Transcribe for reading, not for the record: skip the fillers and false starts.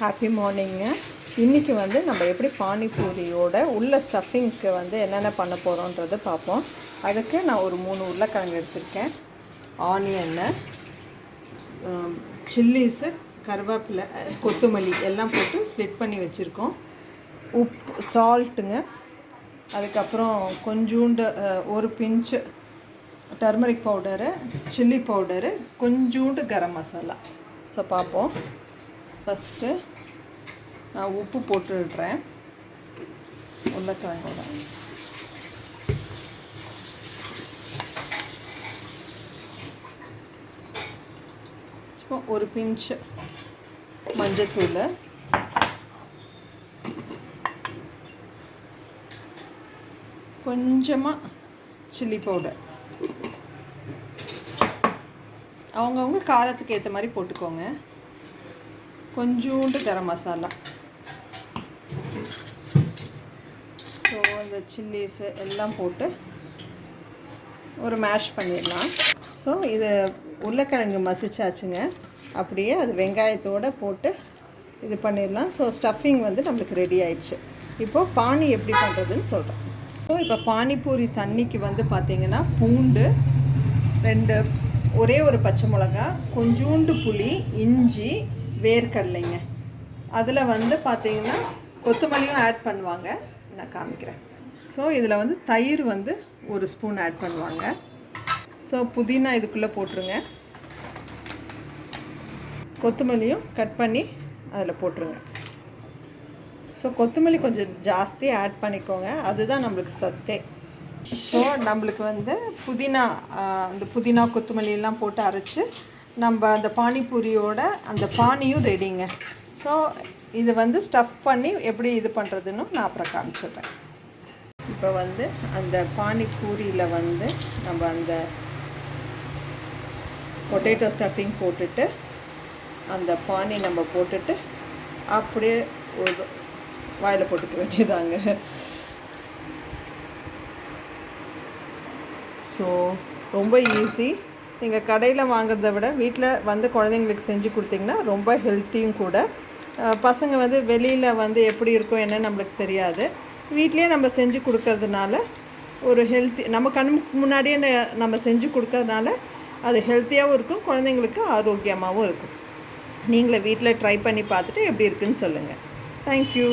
Happy மார்னிங்க. இன்றைக்கி வந்து நம்ம எப்படி பானிபூரியோட உள்ள ஸ்டஃபிங்க்கு வந்து என்னென்ன பண்ண போகிறோன்றதை பார்ப்போம். அதுக்கு நான் ஒரு 3 உருளைக்கிழங்கு எடுத்திருக்கேன், ஆனியன்னு, சில்லிஸு, கருவேப்பிலை, கொத்தமல்லி எல்லாம் போட்டு ஸ்லிட் பண்ணி வச்சுருக்கோம். உப்பு, சால்ட்டுங்க, அதுக்கப்புறம் கொஞ்சூண்டு ஒரு பிஞ்சு டர்மரிக் பவுடரு, சில்லி பவுடரு, கொஞ்சூண்டு கரம் மசாலா. ஸோ பார்ப்போம். ஃபஸ்ட்டு நான் உப்பு போட்டுடுறேன் உருளைக்கிழங்கோட. ஒரு பிஞ்சு மஞ்சத்தூள், கொஞ்சமாக சில்லி பவுடர், அவங்கவுங்க காரத்துக்கு ஏற்ற மாதிரி போட்டுக்கோங்க, கொஞ்சோண்டு கரம் மசாலா. ஸோ இந்த சில்லிஸு எல்லாம் போட்டு ஒரு மேஷ் பண்ணிடலாம். ஸோ இது உருளைக்கிழங்கு மசிச்சாச்சுங்க. அப்படியே அது வெங்காயத்தோடு போட்டு இது பண்ணிடலாம். ஸோ ஸ்டஃபிங் வந்து நம்மளுக்கு ரெடி ஆயிடுச்சு. இப்போது பானி எப்படி பண்ணுறதுன்னு சொல்கிறேன். ஸோ இப்போ பானிபூரி தண்ணிக்கு வந்து பார்த்திங்கன்னா பூண்டு 2, ஒரே ஒரு பச்சை மிளகா, கொஞ்சோண்டு புளி, இஞ்சி, வேர்க்கடலைங்க. அதில் வந்து பார்த்திங்கன்னா கொத்தமல்லியும் ஆட் பண்ணுவாங்க, நான் காமிக்கிறேன். ஸோ இதில் வந்து தயிர் வந்து 1 ஸ்பூன் ஆட் பண்ணுவாங்க. ஸோ புதினா இதுக்குள்ளே போட்டுருங்க, கொத்தமல்லியும் கட் பண்ணி அதில் போட்டுருங்க. ஸோ கொத்தமல்லி கொஞ்சம் ஜாஸ்தி ஆட் பண்ணிக்கோங்க, அதுதான் நம்மளுக்கு சத்தே. ஸோ நம்மளுக்கு வந்து அந்த புதினா கொத்தமல்லியெல்லாம் போட்டு அரைச்சி நம்ம அந்த பானிபூரியோட அந்த பானியும் ரெடிங்க. ஸோ இது வந்து ஸ்டஃப் பண்ணி எப்படி இது பண்ணுறதுன்னு நான் அப்புறம் காமிச்சிடுறேன். இப்போ வந்து அந்த பானிபூரியில் வந்து நம்ம அந்த பொட்டேட்டோ ஸ்டஃபிங் போட்டுட்டு அந்த பானி நம்ம போட்டுட்டு அப்படியே ஒரு வாயில் போட்டுக்க வேண்டியதாங்க. ஸோ ரொம்ப ஈஸி. நீங்கள் கடையில் வாங்குறத விட வீட்டில் வந்து குழந்தைங்களுக்கு செஞ்சு கொடுத்திங்கன்னா ரொம்ப ஹெல்த்தியும் கூட. பசங்க வந்து வெளியில் வந்து எப்படி இருக்கும் என்ன நம்மளுக்கு தெரியாது. வீட்லேயே நம்ம செஞ்சு கொடுக்கறதுனால ஒரு ஹெல்த்தி, நம்ம கண்ணுக்கு முன்னாடியே நம்ம செஞ்சு கொடுக்கறதுனால அது ஹெல்த்தியாகவும் இருக்கும், குழந்தைங்களுக்கு ஆரோக்கியமாகவும் இருக்கும். நீங்களே வீட்டில் ட்ரை பண்ணி பார்த்துட்டு எப்படி இருக்குன்னு சொல்லுங்கள். தேங்க்யூ.